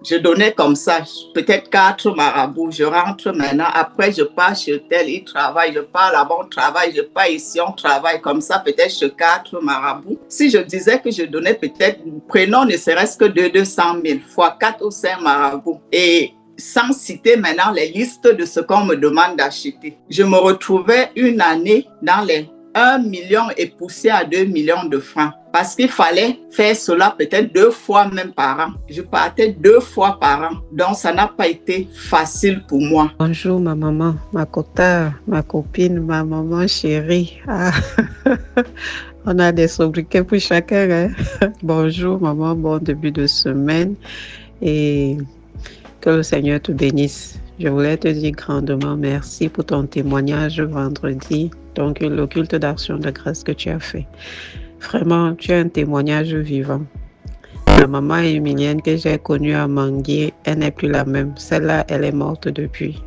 Je donnais comme ça, peut-être 4 marabouts. Je rentre maintenant, après je pars chez tel, il travaille, je pars là-bas, on travaille, je pars ici, on travaille comme ça, peut-être chez 4 marabouts. Si je disais que je donnais peut-être, prenons ne serait-ce que 200 000 fois 4 ou 5 marabouts. Et sans citer maintenant les listes de ce qu'on me demande d'acheter. Je me retrouvais une année dans les 1 million et poussé à 2 millions de francs. Parce qu'il fallait faire cela peut-être 2 fois même par an. Je partais 2 fois par an. Donc, ça n'a pas été facile pour moi. Bonjour ma maman, ma cota, ma copine, ma maman chérie. Ah. On a des sobriquets pour chacun. Hein? Bonjour maman, bon début de semaine et que le Seigneur te bénisse. Je voulais te dire grandement merci pour ton témoignage vendredi, donc le culte d'action de grâce que tu as fait. Vraiment, tu as un témoignage vivant. La maman Emilienne que j'ai connue à Manguier, elle n'est plus la même. Celle-là, elle est morte depuis.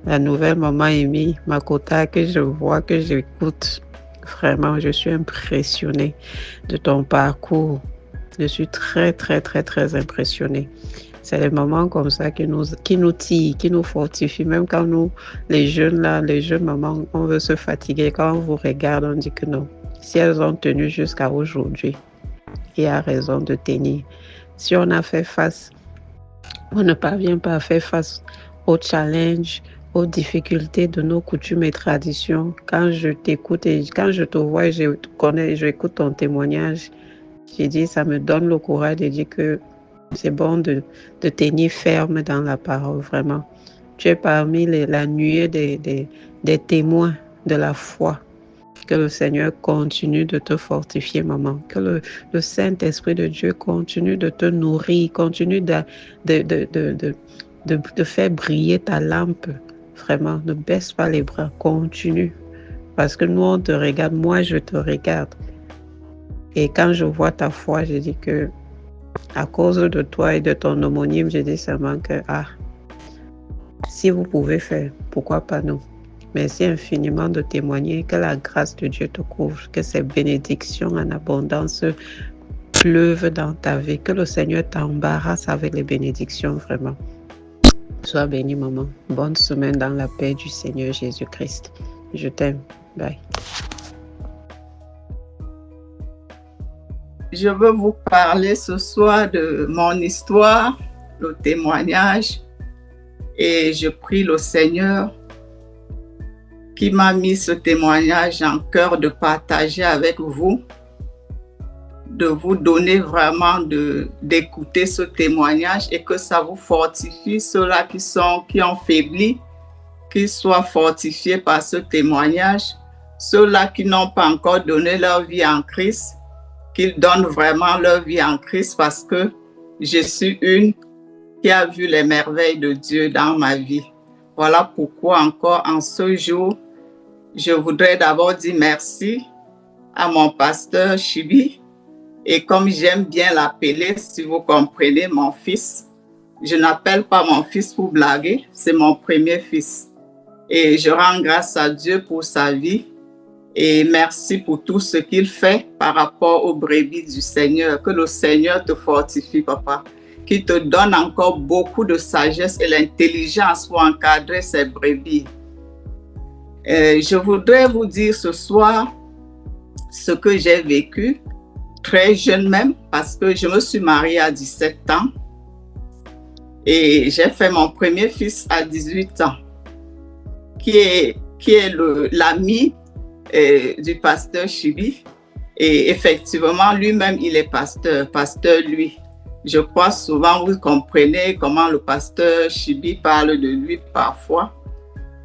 La nouvelle maman Amy, Makota, que je vois, que j'écoute, vraiment, je suis impressionnée de ton parcours. Je suis très, très, très, très impressionnée. C'est les moments comme ça qui nous tirent, qui nous fortifient. Même quand nous, les jeunes mamans, on veut se fatiguer. Quand on vous regarde, on dit que non. Si elles ont tenu jusqu'à aujourd'hui, il y a raison de tenir. Si on a fait face, on ne parvient pas à faire face aux challenges, aux difficultés de nos coutumes et traditions. Quand je t'écoute et quand je te vois et j'écoute ton témoignage, j'ai dit, ça me donne le courage de dire que c'est bon de tenir ferme dans la parole, vraiment. Tu es parmi la nuée des témoins de la foi. Que le Seigneur continue de te fortifier, maman. Que le Saint-Esprit de Dieu continue de te nourrir, continue de faire briller ta lampe. Vraiment, ne baisse pas les bras, continue. Parce que nous, on te regarde, moi, je te regarde. Et quand je vois ta foi, je dis que à cause de toi et de ton homonyme, je dis seulement que, si vous pouvez faire, pourquoi pas nous? Merci infiniment de témoigner, que la grâce de Dieu te couvre, que ses bénédictions en abondance pleuvent dans ta vie, que le Seigneur t'embarrasse avec les bénédictions vraiment. Sois béni, maman. Bonne semaine dans la paix du Seigneur Jésus-Christ. Je t'aime. Bye. Je veux vous parler ce soir de mon histoire, le témoignage, et je prie le Seigneur qui m'a mis ce témoignage en cœur de partager avec vous, de vous donner vraiment d'écouter ce témoignage et que ça vous fortifie, ceux-là qui ont faibli, qu'ils soient fortifiés par ce témoignage, ceux-là qui n'ont pas encore donné leur vie en Christ, qu'ils donnent vraiment leur vie en Christ parce que je suis une qui a vu les merveilles de Dieu dans ma vie. Voilà pourquoi encore en ce jour, je voudrais d'abord dire merci à mon pasteur Chibi et comme j'aime bien l'appeler, si vous comprenez, mon fils. Je n'appelle pas mon fils pour blaguer, c'est mon premier fils. Et je rends grâce à Dieu pour sa vie et merci pour tout ce qu'il fait par rapport aux brebis du Seigneur. Que le Seigneur te fortifie, papa, qu'il te donne encore beaucoup de sagesse et l'intelligence pour encadrer ces brebis. Je voudrais vous dire ce soir ce que j'ai vécu, très jeune même, parce que je me suis mariée à 17 ans et j'ai fait mon premier fils à 18 ans, qui est l'ami du pasteur Chibi. Et effectivement, lui-même, il est pasteur lui. Je crois souvent, vous comprenez comment le pasteur Chibi parle de lui parfois.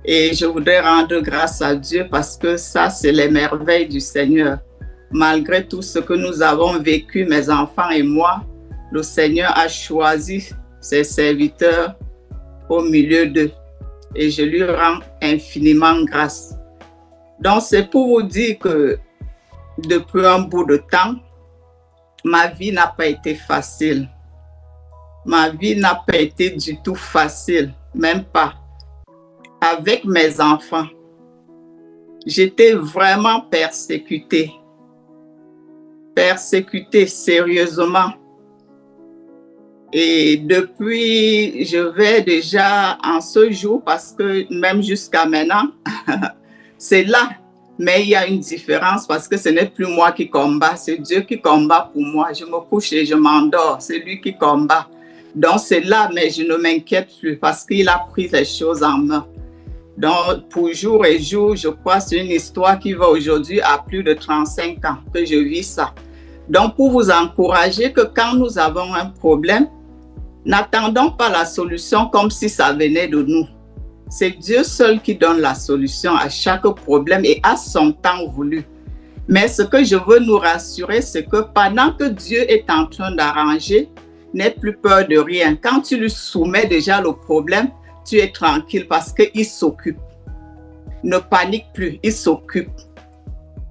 Et je voudrais rendre grâce à Dieu parce que ça, c'est les merveilles du Seigneur. Malgré tout ce que nous avons vécu, mes enfants et moi, le Seigneur a choisi ses serviteurs au milieu d'eux. Et je lui rends infiniment grâce. Donc, c'est pour vous dire que depuis un bout de temps, ma vie n'a pas été facile. Ma vie n'a pas été du tout facile, même pas. Avec mes enfants, j'étais vraiment persécutée sérieusement. Et depuis, je vais déjà en ce jour, parce que même jusqu'à maintenant, c'est là. Mais il y a une différence parce que ce n'est plus moi qui combat, c'est Dieu qui combat pour moi. Je me couche et je m'endors, c'est lui qui combat. Donc c'est là, mais je ne m'inquiète plus parce qu'il a pris les choses en main. Donc pour jour et jour, je crois que c'est une histoire qui va aujourd'hui à plus de 35 ans que je vis ça. Donc pour vous encourager que quand nous avons un problème, n'attendons pas la solution comme si ça venait de nous. C'est Dieu seul qui donne la solution à chaque problème et à son temps voulu. Mais ce que je veux nous rassurer, c'est que pendant que Dieu est en train d'arranger, n'aie plus peur de rien. Quand tu lui soumets déjà le problème, tu es tranquille parce qu'il s'occupe. Ne panique plus, il s'occupe.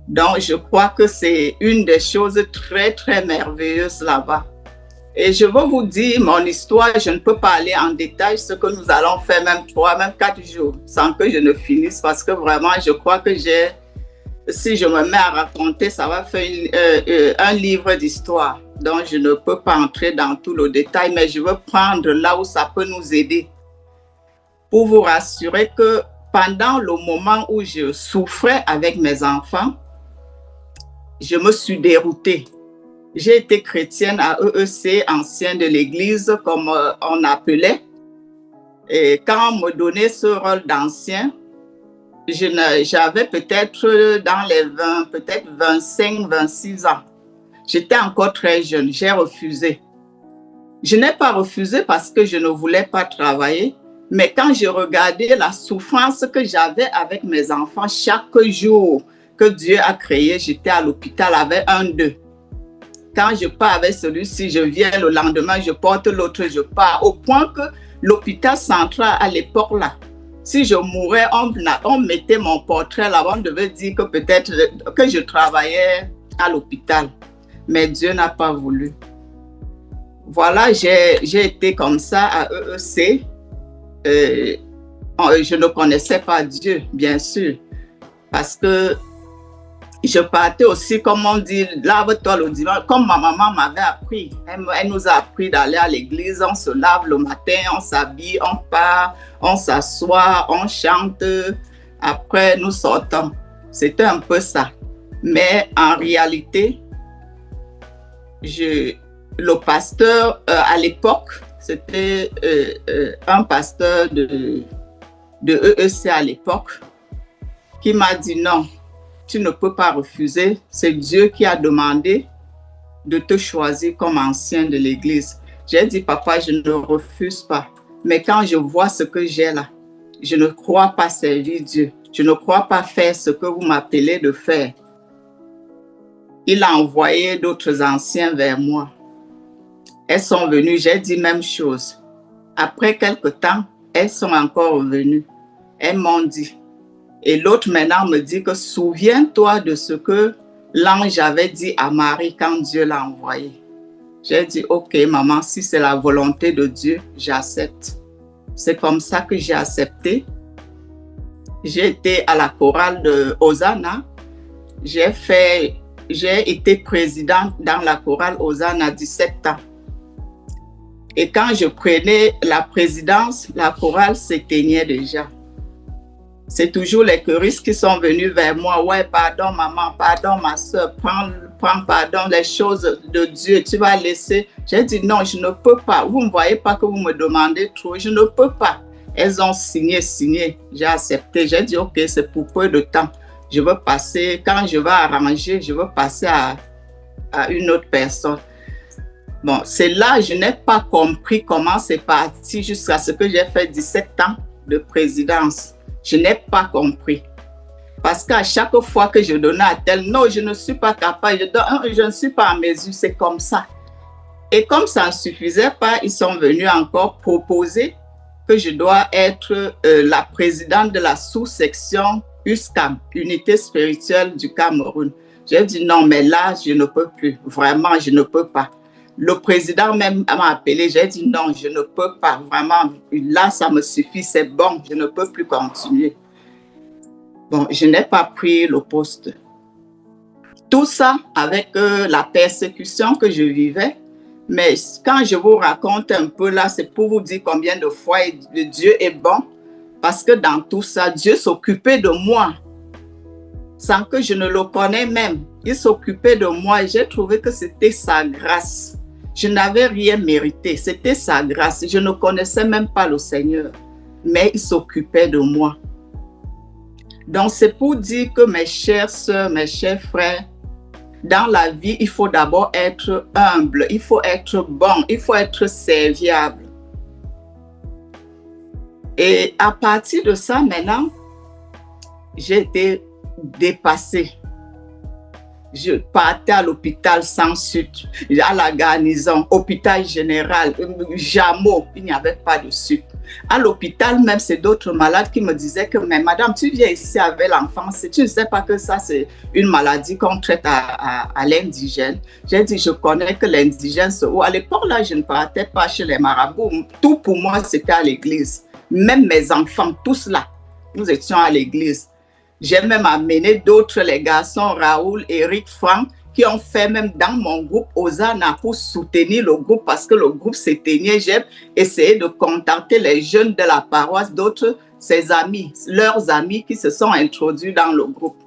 Donc, je crois que c'est une des choses très, très merveilleuses là-bas. Et je veux vous dire mon histoire, je ne peux pas aller en détail, ce que nous allons faire même 3, même 4 jours, sans que je ne finisse, parce que vraiment, je crois que si je me mets à raconter, ça va faire un livre d'histoire. Donc, je ne peux pas entrer dans tout le détail, mais je veux prendre là où ça peut nous aider. Pour vous rassurer que pendant le moment où je souffrais avec mes enfants, je me suis déroutée. J'ai été chrétienne à EEC, ancienne de l'église, comme on appelait. Et quand on me donnait ce rôle d'ancien, j'avais peut-être dans les 20, peut-être 25, 26 ans. J'étais encore très jeune, j'ai refusé. Je n'ai pas refusé parce que je ne voulais pas travailler, mais quand je regardais la souffrance que j'avais avec mes enfants, chaque jour que Dieu a créé, j'étais à l'hôpital avec un d'eux. Quand je pars avec celui-ci, je viens le lendemain, je porte l'autre, je pars. Au point que l'hôpital central à l'époque là, si je mourais, on mettait mon portrait là, on devait dire que peut-être que je travaillais à l'hôpital. Mais Dieu n'a pas voulu. Voilà, j'ai été comme ça à EEC. Je ne connaissais pas Dieu, bien sûr, parce que je partais aussi, comme on dit, lave-toi le dimanche, comme ma maman m'avait appris. Elle nous a appris d'aller à l'église, on se lave le matin, on s'habille, on part, on s'assoit, on chante. Après, nous sortons. C'était un peu ça. Mais en réalité, le pasteur, à l'époque, c'était un pasteur de EEC à l'époque, qui m'a dit non. Tu ne peux pas refuser. C'est Dieu qui a demandé de te choisir comme ancien de l'église. J'ai dit, papa, je ne refuse pas. Mais quand je vois ce que j'ai là, je ne crois pas servir Dieu. Je ne crois pas faire ce que vous m'appelez de faire. Il a envoyé d'autres anciens vers moi. Elles sont venues, j'ai dit même chose. Après quelque temps, elles sont encore revenues. Elles m'ont dit. Et l'autre maintenant me dit que souviens-toi de ce que l'ange avait dit à Marie quand Dieu l'a envoyé. J'ai dit, ok maman, si c'est la volonté de Dieu, j'accepte. C'est comme ça que j'ai accepté. J'ai été à la chorale de Hosanna. J'ai été présidente dans la chorale Hosanna à 17 ans. Et quand je prenais la présidence, la chorale s'éteignait déjà. C'est toujours les choristes qui sont venus vers moi. Ouais, pardon maman, pardon ma soeur, prends pardon les choses de Dieu, tu vas laisser. J'ai dit non, je ne peux pas. Vous ne voyez pas que vous me demandez trop, je ne peux pas. Elles ont signé, j'ai accepté. J'ai dit ok, c'est pour peu de temps. Je veux passer, quand je vais arranger, je veux passer à une autre personne. Bon, c'est là, je n'ai pas compris comment c'est parti jusqu'à ce que j'ai fait 17 ans de présidence. Je n'ai pas compris. Parce qu'à chaque fois que je donnais à tel, non, je ne suis pas capable, je ne suis pas en mesure, c'est comme ça. Et comme ça ne suffisait pas, ils sont venus encore proposer que je dois être la présidente de la sous-section USCAM, Unité spirituelle du Cameroun. J'ai dit non, mais là, je ne peux plus. Vraiment, je ne peux pas. Le président même m'a appelé, j'ai dit non, je ne peux pas, vraiment, là ça me suffit, c'est bon, je ne peux plus continuer. Bon, je n'ai pas pris le poste. Tout ça avec la persécution que je vivais, Mais quand je vous raconte un peu là, c'est pour vous dire combien de fois Dieu est bon. Parce que dans tout ça, Dieu s'occupait de moi. Sans que je ne le connaisse même. Il s'occupait de moi et j'ai trouvé que c'était sa grâce. Je n'avais rien mérité. C'était sa grâce. Je ne connaissais même pas le Seigneur. Mais il s'occupait de moi. Donc, c'est pour dire que mes chères sœurs, mes chers frères, dans la vie, il faut d'abord être humble, il faut être bon, il faut être serviable. Et à partir de ça, maintenant, j'ai été dépassée. Je partais à l'hôpital sans suite, à la garnison, hôpital général, Jameau, il n'y avait pas de suite. À l'hôpital même, c'est d'autres malades qui me disaient que, mais madame, tu viens ici avec l'enfant, tu ne sais pas que ça, c'est une maladie qu'on traite à l'indigène. J'ai dit, je connais que l'indigène, à l'époque, là, je ne partais pas chez les marabouts. Tout pour moi, c'était à l'église. Même mes enfants, tous là, nous étions à l'église. J'ai même amené d'autres, les garçons, Raoul, Eric, Franck, qui ont fait même dans mon groupe Osana pour soutenir le groupe parce que le groupe s'éteignait. J'ai essayé de contacter les jeunes de la paroisse, d'autres, ses amis, leurs amis qui se sont introduits dans le groupe.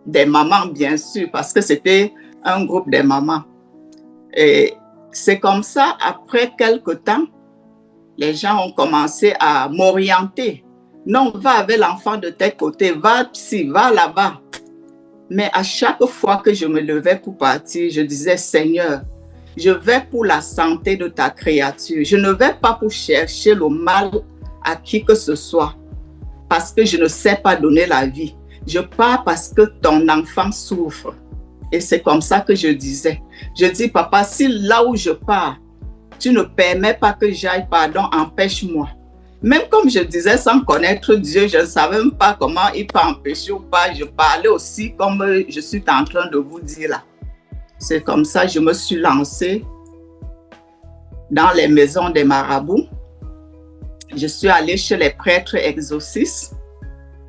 Des mamans, bien sûr, parce que c'était un groupe des mamans. Et c'est comme ça, après quelques temps, les gens ont commencé à m'orienter. Non, va avec l'enfant de tel côté, va ici, va là-bas. Mais à chaque fois que je me levais pour partir, je disais, Seigneur, je vais pour la santé de ta créature. Je ne vais pas pour chercher le mal à qui que ce soit, parce que je ne sais pas donner la vie. Je pars parce que ton enfant souffre. Et c'est comme ça que je disais. Je dis, papa, si là où je pars, tu ne permets pas que j'aille, pardon, empêche-moi. Même comme je disais, sans connaître Dieu, je ne savais même pas comment il peut empêcher ou pas. Je parlais aussi comme je suis en train de vous dire là. C'est comme ça que je me suis lancée dans les maisons des marabouts. Je suis allée chez les prêtres exorcistes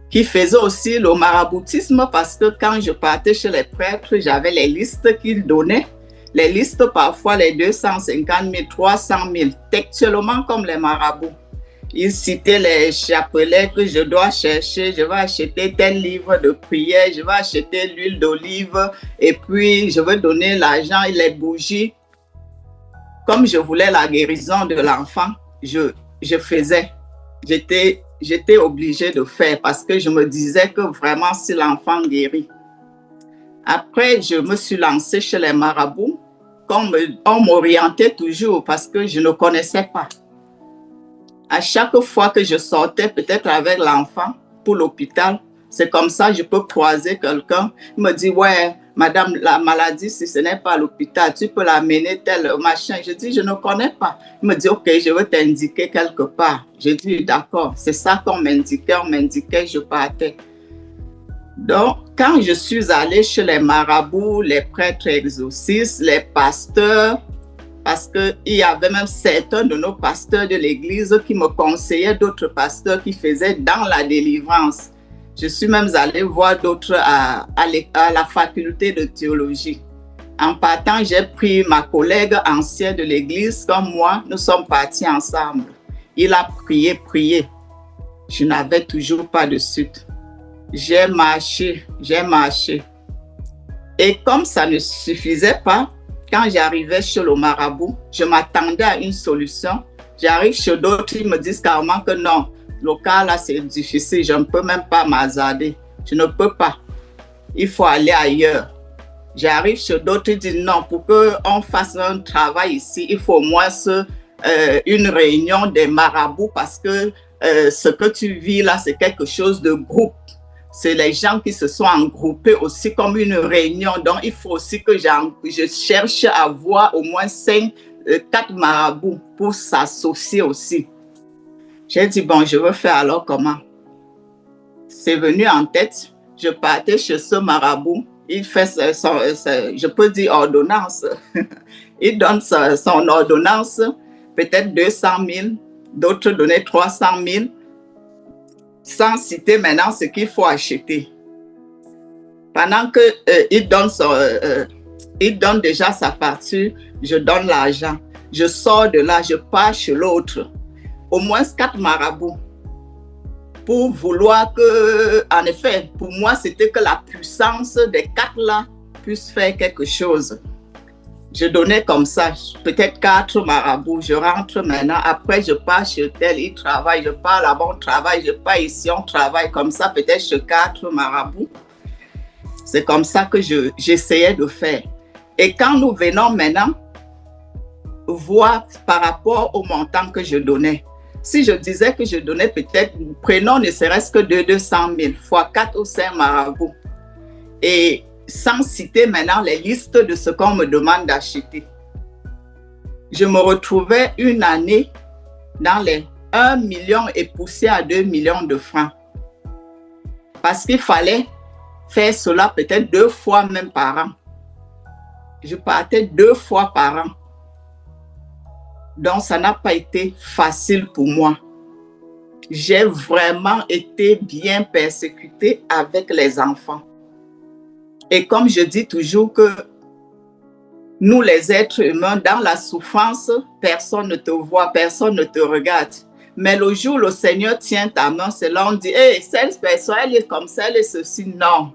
qui faisaient aussi le maraboutisme parce que quand je partais chez les prêtres, j'avais les listes qu'ils donnaient. Les listes, parfois les 250 000, 300 000, textuellement comme les marabouts. Ils citaient les chapelets que je dois chercher, je vais acheter tel livre de prière, je vais acheter l'huile d'olive et puis je vais donner l'argent et les bougies. Comme je voulais la guérison de l'enfant, je faisais. J'étais obligée de faire parce que je me disais que vraiment si l'enfant guérit. Après, je me suis lancée chez les marabouts, comme on m'orientait toujours parce que je ne connaissais pas. À chaque fois que je sortais, peut-être avec l'enfant pour l'hôpital, c'est comme ça que je peux croiser quelqu'un. Il me dit, ouais, madame, la maladie, si ce n'est pas à l'hôpital, tu peux l'amener tel machin. Je dis, je ne connais pas. Il me dit, ok, je vais t'indiquer quelque part. Je dis, d'accord, c'est ça qu'on m'indiquait, je partais. Donc, quand je suis allée chez les marabouts, les prêtres exorcistes, les pasteurs, parce qu'il y avait même certains de nos pasteurs de l'église qui me conseillaient d'autres pasteurs qui faisaient dans la délivrance. Je suis même allée voir d'autres à la faculté de théologie. En partant, j'ai pris ma collègue ancienne de l'église comme moi, nous sommes partis ensemble. Il a prié. Je n'avais toujours pas de suite. J'ai marché. Et comme ça ne suffisait pas, quand j'arrivais chez le marabout, je m'attendais à une solution. J'arrive chez d'autres, ils me disent carrément que non, le cas là c'est difficile, je ne peux même pas m'hasarder. Je ne peux pas. Il faut aller ailleurs. J'arrive chez d'autres, ils disent non, pour qu'on fasse un travail ici, il faut au moins une réunion des marabouts parce que ce que tu vis là, c'est quelque chose de groupe. C'est les gens qui se sont regroupés aussi comme une réunion. Donc, il faut aussi que je cherche à voir au moins 4 marabouts pour s'associer aussi. J'ai dit, bon, je veux faire alors comment? C'est venu en tête. Je partais chez ce marabout. Il fait je peux dire ordonnance. Il donne son ordonnance, peut-être 200 000. D'autres donnaient 300 000. Sans citer maintenant ce qu'il faut acheter. Pendant qu'il donne déjà sa facture, je donne l'argent. je sors de là, je pars chez l'autre. Au moins 4 marabouts. Pour vouloir que, en effet, pour moi, c'était que la puissance des 4 là puisse faire quelque chose. Je donnais comme ça, peut-être 4 marabouts. Je rentre maintenant, après je pars chez tel, il travaille, je pars là-bas, on travaille, je pars ici, on travaille comme ça, peut-être chez 4 marabouts. C'est comme ça que j'essayais de faire. Et quand nous venons maintenant voir par rapport au montant que je donnais, si je disais que je donnais peut-être, prenons ne serait-ce que 200 000 fois 4 ou 5 marabouts, et sans citer maintenant les listes de ce qu'on me demande d'acheter, je me retrouvais une année dans les 1 million et poussé à 2 millions de francs. Parce qu'il fallait faire cela peut-être 2 fois même par an. Je partais 2 fois par an. Donc, ça n'a pas été facile pour moi. J'ai vraiment été bien persécutée avec les enfants. Et comme je dis toujours que nous, les êtres humains, dans la souffrance, personne ne te voit, personne ne te regarde. Mais le jour où le Seigneur tient ta main, c'est là on dit, hey, cette personne, elle est comme ça, elle est ceci. Non.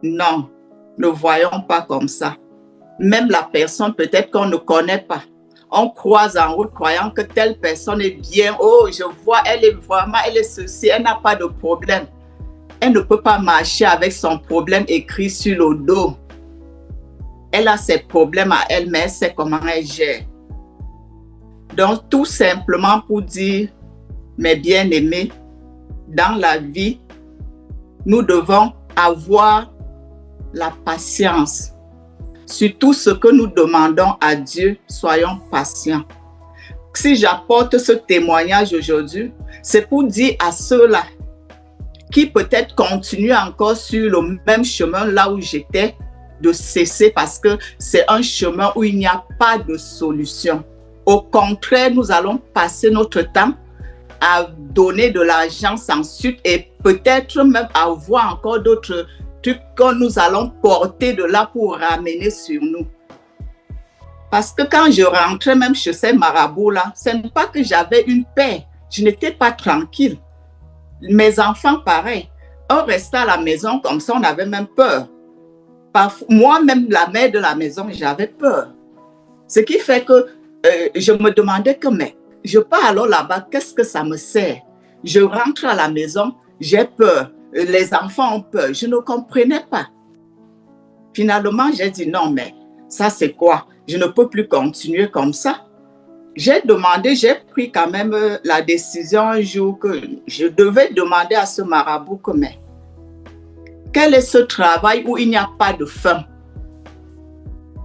Non, ne voyons pas comme ça. Même la personne, peut-être qu'on ne connaît pas. On croise en route croyant que telle personne est bien. Oh, je vois, elle est vraiment, elle est ceci, elle n'a pas de problème. Elle ne peut pas marcher avec son problème écrit sur le dos. Elle a ses problèmes à elle, mais elle sait comment elle gère. Donc, tout simplement pour dire, mes bien-aimés, dans la vie, nous devons avoir la patience. Sur tout ce que nous demandons à Dieu, soyons patients. Si j'apporte ce témoignage aujourd'hui, c'est pour dire à ceux-là qui peut-être continuent encore sur le même chemin là où j'étais, de cesser parce que c'est un chemin où il n'y a pas de solution. Au contraire, nous allons passer notre temps à donner de l'argent sans suite et peut-être même avoir encore d'autres trucs que nous allons porter de là pour ramener sur nous. Parce que quand je rentrais même chez ces marabouts-là, ce n'est pas que j'avais une paix, je n'étais pas tranquille. Mes enfants, pareil, on restait à la maison comme ça, on avait même peur. Moi-même, la mère de la maison, j'avais peur. Ce qui fait que je me demandais que, mais je pars alors là-bas, qu'est-ce que ça me sert? Je rentre à la maison, j'ai peur. Les enfants ont peur. Je ne comprenais pas. Finalement, j'ai dit non, mais ça c'est quoi? Je ne peux plus continuer comme ça. J'ai pris quand même la décision un jour que je devais demander à ce marabout que, mais quel est ce travail où il n'y a pas de fin?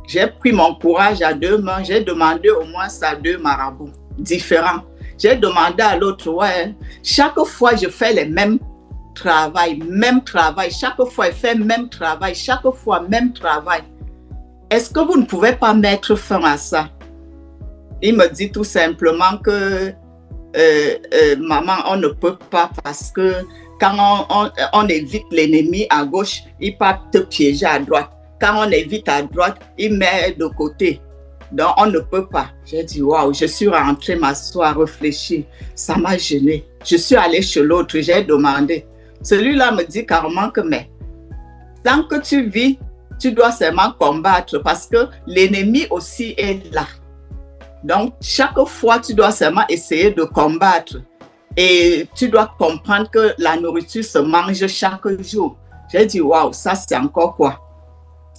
J'ai pris mon courage à 2 mains, j'ai demandé au moins à 2 marabouts différents. J'ai demandé à l'autre, ouais, chaque fois je fais les mêmes travail, chaque fois il fait même travail, chaque fois même travail. Est-ce que vous ne pouvez pas mettre fin à ça? Il me dit tout simplement que maman, on ne peut pas parce que quand on évite l'ennemi à gauche, il part te piéger à droite. Quand on évite à droite, il met de côté. Donc, on ne peut pas. J'ai dit, waouh, je suis rentrée m'asseoir, réfléchir. Ça m'a gênée. Je suis allée chez l'autre, j'ai demandé. Celui-là me dit carrément que, mais tant que tu vis, tu dois seulement combattre parce que l'ennemi aussi est là. Donc, chaque fois, tu dois seulement essayer de combattre. Et tu dois comprendre que la nourriture se mange chaque jour. J'ai dit, waouh, ça c'est encore quoi?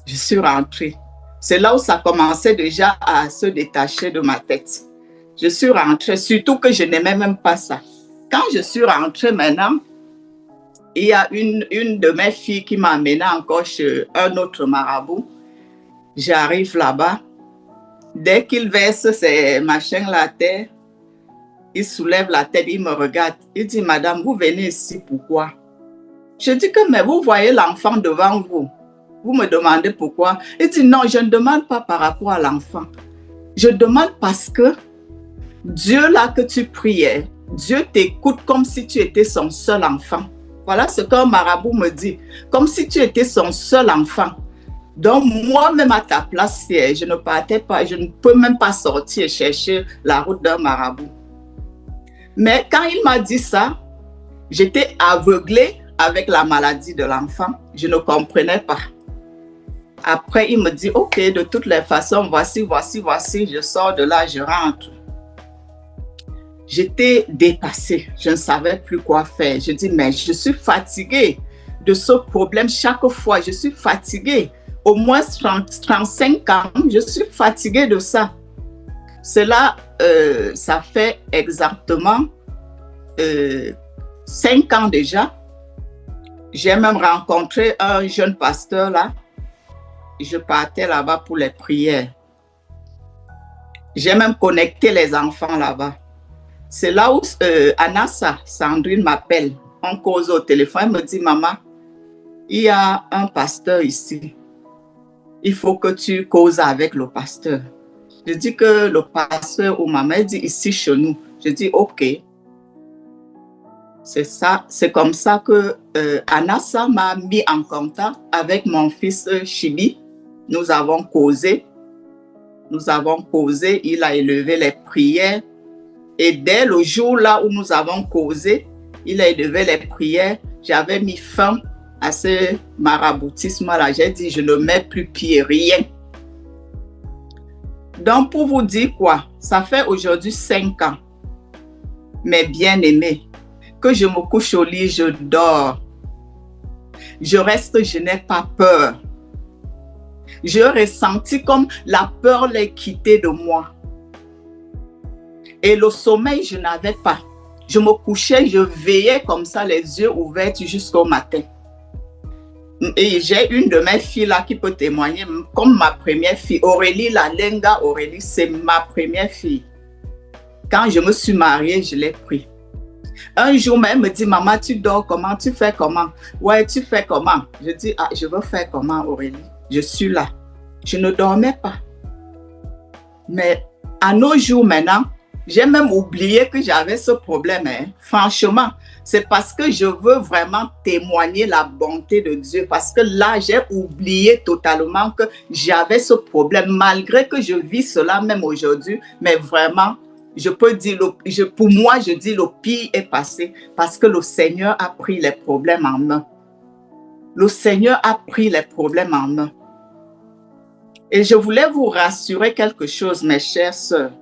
Je suis rentrée. C'est là où ça commençait déjà à se détacher de ma tête. Je suis rentrée, surtout que je n'aimais même pas ça. Quand je suis rentrée maintenant, il y a une de mes filles qui m'a amenée encore chez un autre marabout. J'arrive là-bas. Dès qu'il verse ses machins à terre, il soulève la tête, il me regarde. Il dit, madame, vous venez ici pourquoi? Je dis que, mais vous voyez l'enfant devant vous. Vous me demandez pourquoi? Il dit, non, je ne demande pas par rapport à l'enfant. Je demande parce que Dieu là que tu priais, Dieu t'écoute comme si tu étais son seul enfant. Voilà ce qu'un marabout me dit. Comme si tu étais son seul enfant. Donc, moi-même à ta place, je ne partais pas, je ne peux même pas sortir et chercher la route d'un marabout. Mais quand il m'a dit ça, j'étais aveuglée avec la maladie de l'enfant. Je ne comprenais pas. Après, il me dit, OK, de toutes les façons, voici, je sors de là, je rentre. J'étais dépassée, je ne savais plus quoi faire. Je dis, mais je suis fatiguée de ce problème chaque fois, je suis fatiguée. Au moins 35 ans, je suis fatiguée de ça. Cela, ça fait exactement 5 ans déjà. J'ai même rencontré un jeune pasteur là. Je partais là-bas pour les prières. J'ai même connecté les enfants là-bas. C'est là où Anassa, Sandrine m'appelle. On cause au téléphone, elle me dit, maman, il y a un pasteur ici. Il faut que tu causes avec le pasteur. Je dis que le pasteur ou maman dit ici chez nous. Je dis OK. C'est ça, c'est comme ça que Anassa m'a mis en contact avec mon fils Chibi. Nous avons causé, il a élevé les prières. Et dès le jour là où nous avons causé, il a élevé les prières. J'avais mis fin à ce maraboutisme-là. J'ai dit, je ne mets plus pied, rien. Donc, pour vous dire quoi, ça fait aujourd'hui 5 ans, mes bien-aimés, que je me couche au lit, je dors. Je reste, je n'ai pas peur. Je ressentis comme la peur l'ait quitté de moi. Et le sommeil, je n'avais pas. Je me couchais, je veillais comme ça, les yeux ouverts jusqu'au matin. Et j'ai une de mes filles là qui peut témoigner, comme ma première fille, Aurélie, la Lenga Aurélie, c'est ma première fille. Quand je me suis mariée, je l'ai pris. Un jour, elle me dit, maman, tu dors comment? Tu fais comment? Ouais, tu fais comment? Je dis, ah, je veux faire comment, Aurélie? Je suis là. Je ne dormais pas. Mais à nos jours maintenant, j'ai même oublié que j'avais ce problème. Hein. Franchement, c'est parce que je veux vraiment témoigner la bonté de Dieu. Parce que là, j'ai oublié totalement que j'avais ce problème. Malgré que je vis cela même aujourd'hui, mais vraiment, je peux dire, pour moi, je dis le pire est passé. Parce que le Seigneur a pris les problèmes en main. Le Seigneur a pris les problèmes en main. Et je voulais vous rassurer quelque chose, mes chères sœurs.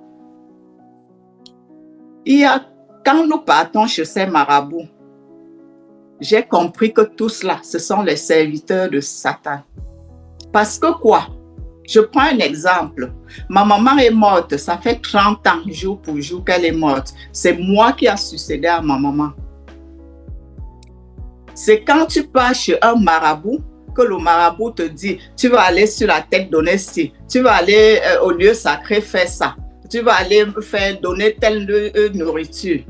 Quand nous partons chez ces marabouts, j'ai compris que tout cela, ce sont les serviteurs de Satan. Parce que quoi? Je prends un exemple. Ma maman est morte, ça fait 30 ans, jour pour jour, qu'elle est morte. C'est moi qui ai succédé à ma maman. C'est quand tu pars chez un marabout, que le marabout te dit, tu vas aller sur la tête donner ci, tu vas aller au lieu sacré faire ça. Tu vas aller faire donner telle nourriture.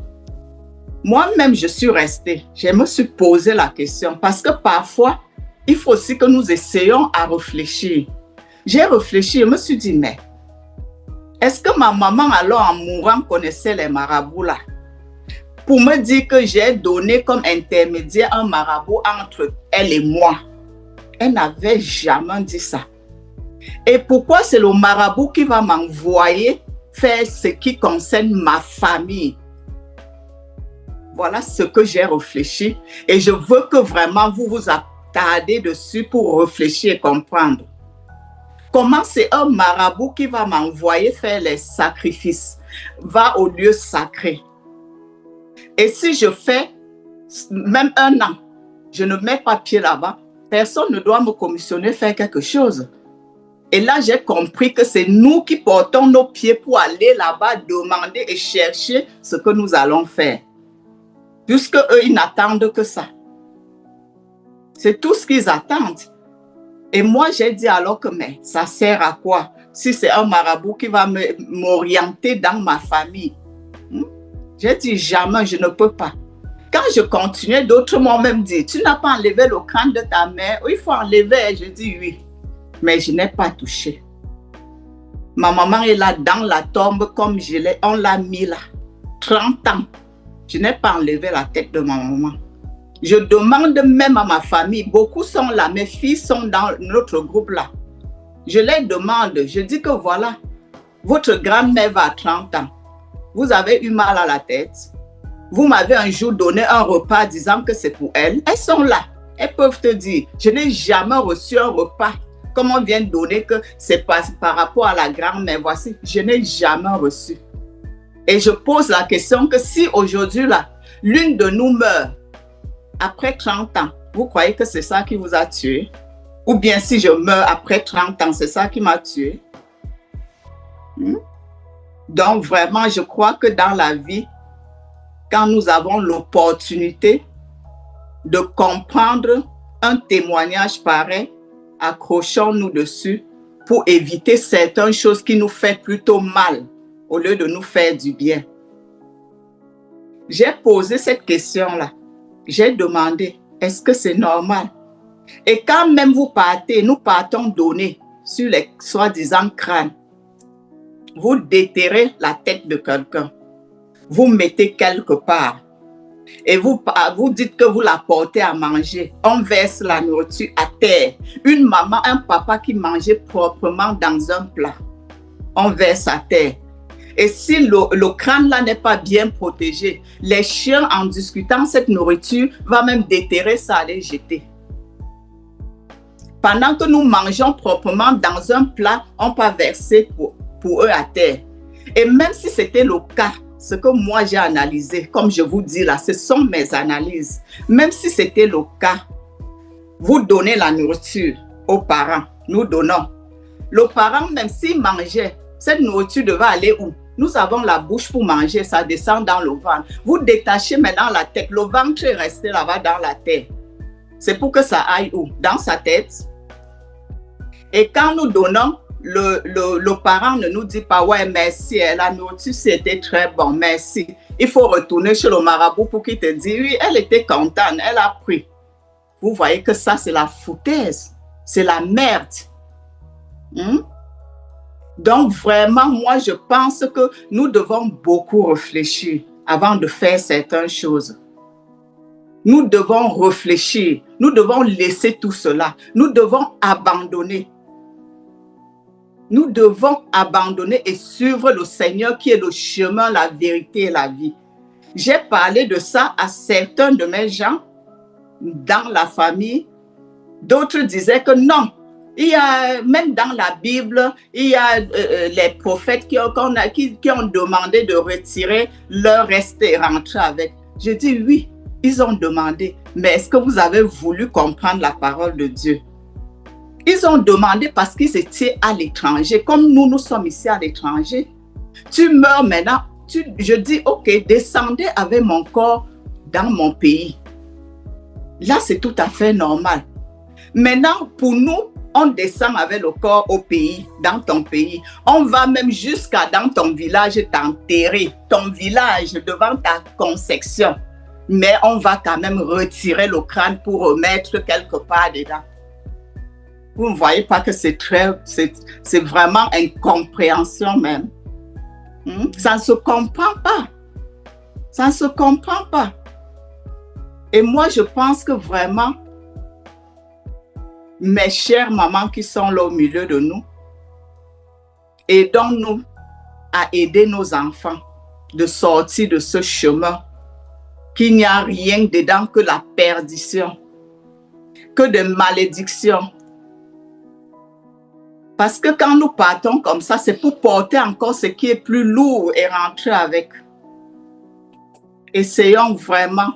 Moi-même, je suis restée. Je me suis posé la question parce que parfois, il faut aussi que nous essayions à réfléchir. J'ai réfléchi, je me suis dit, mais est-ce que ma maman, alors en mourant, connaissait les marabouts là? Pour me dire que j'ai donné comme intermédiaire un marabout entre elle et moi. Elle n'avait jamais dit ça. Et pourquoi c'est le marabout qui va m'envoyer faire ce qui concerne ma famille? Voilà ce que j'ai réfléchi et je veux que vraiment vous vous attardez dessus pour réfléchir et comprendre. Comment c'est un marabout qui va m'envoyer faire les sacrifices, va au lieu sacré. Et si je fais même 1 an, je ne mets pas pied là-bas, personne ne doit me commissionner faire quelque chose. Et là, j'ai compris que c'est nous qui portons nos pieds pour aller là-bas, demander et chercher ce que nous allons faire. Puisque eux, ils n'attendent que ça. C'est tout ce qu'ils attendent. Et moi, j'ai dit alors que, mais ça sert à quoi? Si c'est un marabout qui va m'orienter dans ma famille. J'ai dit jamais, je ne peux pas. Quand je continuais, d'autres m'ont même dit, tu n'as pas enlevé le crâne de ta mère? Il faut enlever. Je dis oui. Mais je n'ai pas touché. Ma maman est là dans la tombe comme on l'a mis là. 30 ans. Je n'ai pas enlevé la tête de ma maman. Je demande même à ma famille, beaucoup sont là, mes filles sont dans notre groupe là. Je les demande, je dis que voilà, votre grand-mère va à 30 ans. Vous avez eu mal à la tête. Vous m'avez un jour donné un repas disant que c'est pour elles. Elles sont là. Elles peuvent te dire, je n'ai jamais reçu un repas comme on vient de donner que c'est par rapport à la grand-mère. Voici, je n'ai jamais reçu. Et je pose la question que si aujourd'hui là, l'une de nous meurt après 30 ans, vous croyez que c'est ça qui vous a tué? Ou bien si je meurs après 30 ans, c'est ça qui m'a tué? Donc vraiment, je crois que dans la vie, quand nous avons l'opportunité de comprendre un témoignage pareil, accrochons-nous dessus pour éviter certaines choses qui nous font plutôt mal au lieu de nous faire du bien. J'ai posé cette question-là. J'ai demandé, est-ce que c'est normal? Et quand même vous partez, nous partons donner sur les soi-disant crânes. Vous déterrez la tête de quelqu'un. Vous mettez quelque part. Et vous dites que vous la portez à manger. On verse la nourriture à terre. Une maman, un papa qui mangeait proprement dans un plat. On verse à terre. Et si le crâne là n'est pas bien protégé, les chiens, en discutant cette nourriture, vont même déterrer ça, les jeter. Pendant que nous mangeons proprement dans un plat, on peut verser pour eux à terre. Et même si c'était le cas, ce que moi j'ai analysé, comme je vous dis là, ce sont mes analyses. Même si c'était le cas, vous donnez la nourriture aux parents, nous donnons. Le parent, même s'il mangeait, cette nourriture devait aller où? Nous avons la bouche pour manger, ça descend dans le ventre. Vous détachez maintenant la tête, le ventre est resté là-bas dans la tête. C'est pour que ça aille où? Dans sa tête. Et quand nous donnons, le parent ne nous dit pas, ouais, merci, la nourriture c'était très bon, merci. Il faut retourner chez le marabout pour qu'il te dise, oui, elle était contente, elle a pris. Vous voyez que ça, c'est la foutaise, c'est la merde. Donc, vraiment, moi, je pense que nous devons beaucoup réfléchir avant de faire certaines choses. Nous devons réfléchir, nous devons laisser tout cela, nous devons abandonner. Nous devons abandonner et suivre le Seigneur qui est le chemin, la vérité et la vie. J'ai parlé de ça à certains de mes gens dans la famille. D'autres disaient que non. Il y a, même dans la Bible, il y a les prophètes qui ont demandé de retirer leur reste et rentrer avec. Je dis oui, ils ont demandé. Mais est-ce que vous avez voulu comprendre la parole de Dieu? Ils ont demandé parce qu'ils étaient à l'étranger. Comme nous sommes ici à l'étranger. Tu meurs maintenant. Je dis, ok, descendez avec mon corps dans mon pays. Là, c'est tout à fait normal. Maintenant, pour nous, on descend avec le corps au pays, dans ton pays. On va même jusqu'à dans ton village t'enterrer. Ton village devant ta conception. Mais on va quand même retirer le crâne pour remettre quelque part dedans. Vous ne voyez pas que c'est vraiment incompréhension même. Ça ne se comprend pas. Ça ne se comprend pas. Et moi, je pense que vraiment, mes chères mamans qui sont là au milieu de nous, aidons-nous à aider nos enfants de sortir de ce chemin, qu'il n'y a rien dedans que la perdition, que de malédictions. Parce que quand nous partons comme ça, c'est pour porter encore ce qui est plus lourd et rentrer avec. Essayons vraiment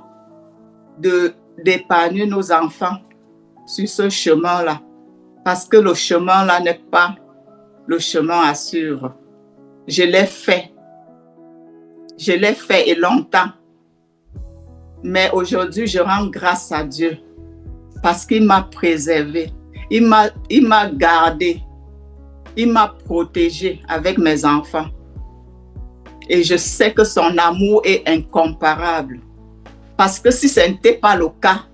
d'épargner nos enfants sur ce chemin-là. Parce que le chemin-là n'est pas le chemin à suivre. Je l'ai fait. Je l'ai fait et longtemps. Mais aujourd'hui, je rends grâce à Dieu. Parce qu'il m'a préservé. Il m'a gardé. Il m'a protégé avec mes enfants. Et je sais que son amour est incomparable. Parce que si ce n'était pas le cas,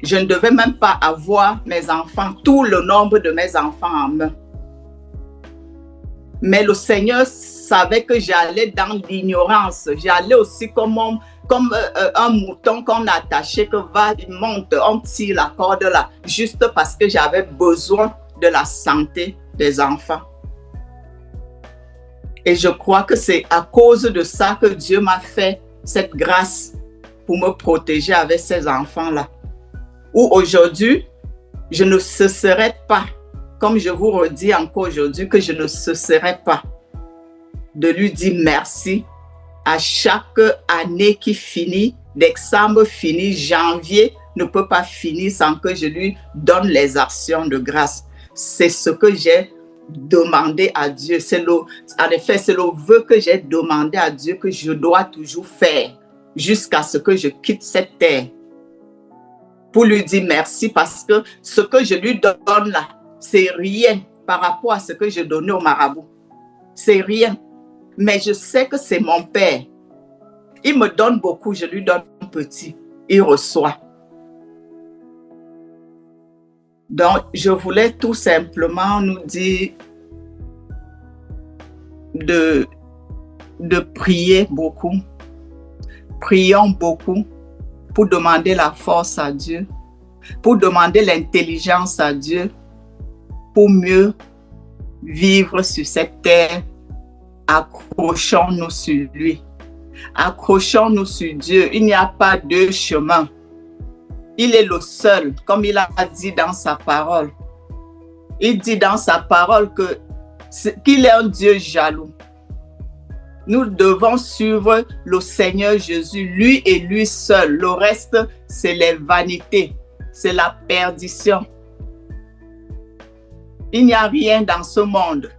je ne devais même pas avoir mes enfants, tout le nombre de mes enfants en main. Mais le Seigneur savait que j'allais dans l'ignorance. J'allais aussi comme comme un mouton qu'on a attaché, que va, il monte, on tire la corde là, juste parce que j'avais besoin de la santé des enfants. Et je crois que c'est à cause de ça que Dieu m'a fait cette grâce pour me protéger avec ces enfants-là. Où aujourd'hui, je ne cesserai pas, comme je vous redis encore aujourd'hui, que je ne cesserai pas de lui dire merci à chaque année qui finit, décembre finit, janvier ne peut pas finir sans que je lui donne les actions de grâce. C'est ce que j'ai demandé à Dieu. En effet, c'est le vœu que j'ai demandé à Dieu que je dois toujours faire jusqu'à ce que je quitte cette terre. Pour lui dire merci parce que ce que je lui donne là, c'est rien par rapport à ce que je donnais au marabout. C'est rien. Mais je sais que c'est mon père. Il me donne beaucoup, je lui donne petit. Il reçoit. Donc, je voulais tout simplement nous dire de prier beaucoup. Prions beaucoup pour demander la force à Dieu, pour demander l'intelligence à Dieu, pour mieux vivre sur cette terre. Accrochons-nous sur lui. Accrochons-nous sur Dieu. Il n'y a pas deux chemins. Il est le seul, comme il a dit dans sa parole. Il dit dans sa parole qu'il est un Dieu jaloux. Nous devons suivre le Seigneur Jésus, lui et lui seul. Le reste, c'est les vanités, c'est la perdition. Il n'y a rien dans ce monde.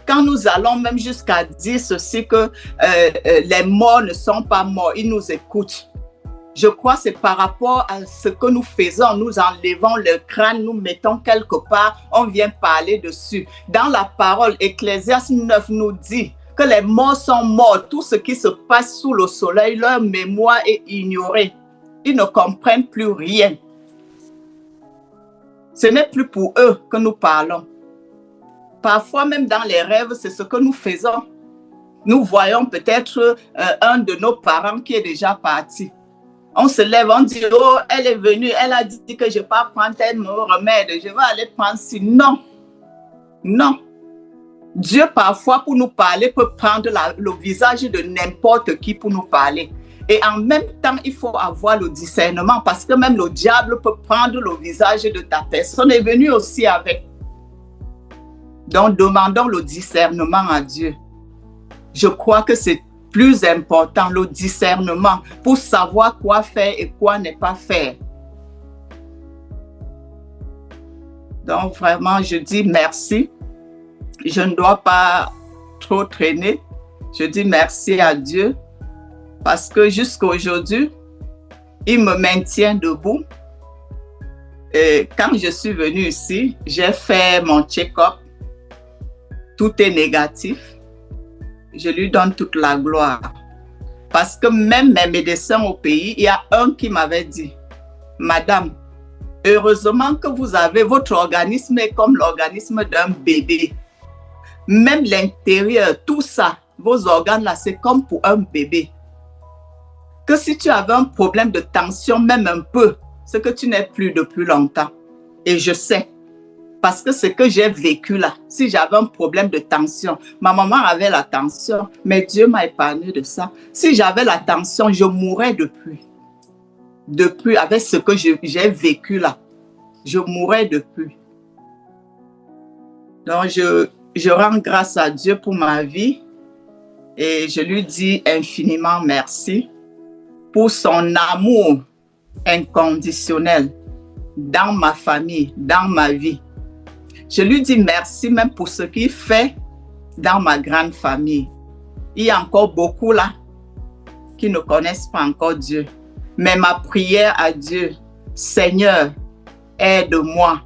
Quand nous allons même jusqu'à dire ceci, que les morts ne sont pas morts, ils nous écoutent. Je crois que c'est par rapport à ce que nous faisons. Nous enlevons le crâne, nous mettons quelque part, on vient parler dessus. Dans la parole, Ecclésiaste 9 nous dit que les morts sont morts. Tout ce qui se passe sous le soleil, leur mémoire est ignorée. Ils ne comprennent plus rien. Ce n'est plus pour eux que nous parlons. Parfois, même dans les rêves, c'est ce que nous faisons. Nous voyons peut-être un de nos parents qui est déjà parti. On se lève, on dit, oh, elle est venue, elle a dit que je ne vais pas prendre tel remède, je vais aller prendre ci. Non, non. Dieu, parfois, pour nous parler, peut prendre le visage de n'importe qui pour nous parler. Et en même temps, il faut avoir le discernement parce que même le diable peut prendre le visage de ta personne. Est venu aussi avec. Donc, demandons le discernement à Dieu. Je crois que c'est plus important, le discernement, pour savoir quoi faire et quoi ne pas faire. Donc, vraiment, je dis merci. Je ne dois pas trop traîner. Je dis merci à Dieu parce que jusqu'à aujourd'hui, il me maintient debout. Et quand je suis venue ici, j'ai fait mon check-up. Tout est négatif. Je lui donne toute la gloire. Parce que même mes médecins au pays, il y a un qui m'avait dit, Madame, heureusement que vous avez, votre organisme est comme l'organisme d'un bébé. Même l'intérieur, tout ça, vos organes là, c'est comme pour un bébé. Que si tu avais un problème de tension, même un peu, c'est que tu n'es plus depuis longtemps. Et je sais. Parce que ce que j'ai vécu là, si j'avais un problème de tension, ma maman avait la tension, mais Dieu m'a épargné de ça. Si j'avais la tension, je mourrais depuis. Depuis, avec ce que j'ai vécu là, je mourrais depuis. Donc, je rends grâce à Dieu pour ma vie et je lui dis infiniment merci pour son amour inconditionnel dans ma famille, dans ma vie. Je lui dis merci même pour ce qu'il fait dans ma grande famille. Il y a encore beaucoup là qui ne connaissent pas encore Dieu. Mais ma prière à Dieu, Seigneur, aide-moi.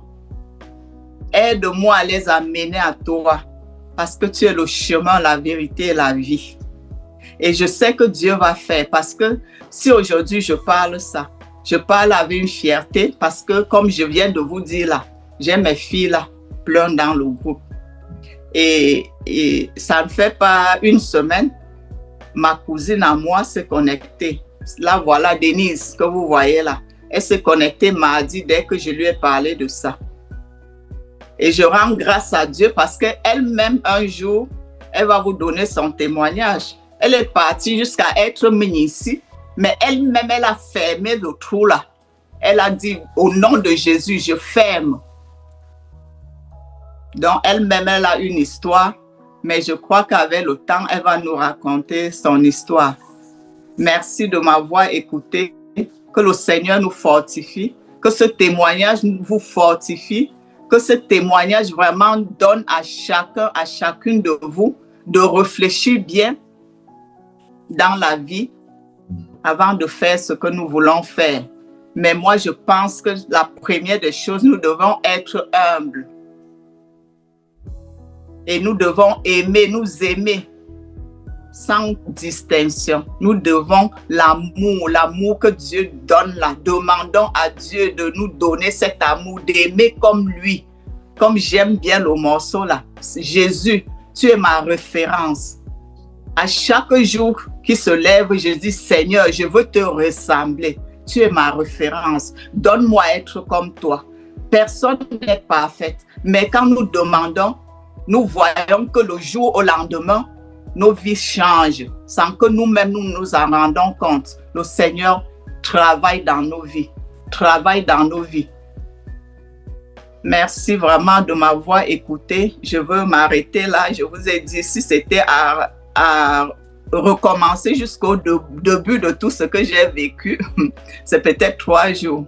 Aide-moi à les amener à toi parce que tu es le chemin, la vérité et la vie. Et je sais que Dieu va faire parce que si aujourd'hui je parle ça, je parle avec une fierté parce que comme je viens de vous dire là, j'ai mes filles là, plein dans le groupe. Et ça ne fait pas une semaine ma cousine à moi s'est connectée. Là, voilà Denise que vous voyez là. Elle s'est connectée mardi dès que je lui ai parlé de ça. Et je rends grâce à Dieu parce qu'elle-même, un jour, elle va vous donner son témoignage. Elle est partie jusqu'à être mise ici, mais elle-même, elle a fermé le trou là. Elle a dit, au nom de Jésus, je ferme. Donc, elle-même, elle a une histoire, mais je crois qu'avec le temps, elle va nous raconter son histoire. Merci de m'avoir écouté. Que le Seigneur nous fortifie, que ce témoignage vous fortifie, que ce témoignage vraiment donne à chacun, à chacune de vous de réfléchir bien dans la vie avant de faire ce que nous voulons faire. Mais moi, je pense que la première des choses, nous devons être humbles. Et nous devons aimer, nous aimer sans distinction. Nous devons l'amour que Dieu donne là. Demandons à Dieu de nous donner cet amour, d'aimer comme lui. Comme j'aime bien le morceau là. Jésus, tu es ma référence. À chaque jour qui se lève, je dis, Seigneur, je veux te ressembler. Tu es ma référence. Donne-moi être comme toi. Personne n'est parfait. Mais quand nous demandons, nous voyons que le jour au lendemain, nos vies changent sans que nous-mêmes nous en rendons compte. Le Seigneur travaille dans nos vies. Travaille dans nos vies. Merci vraiment de m'avoir écouté. Je veux m'arrêter là. Je vous ai dit, si c'était à recommencer jusqu'au début de tout ce que j'ai vécu, c'est peut-être 3 jours.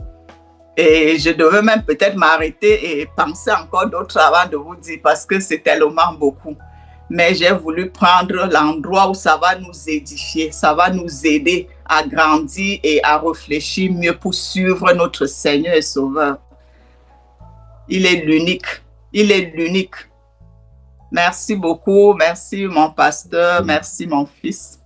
Et je devais même peut-être m'arrêter et penser encore d'autres avant de vous dire parce que c'est tellement beaucoup. Mais j'ai voulu prendre l'endroit où ça va nous édifier, ça va nous aider à grandir et à réfléchir mieux pour suivre notre Seigneur et Sauveur. Il est l'unique, il est l'unique. Merci beaucoup, merci mon pasteur, merci mon fils.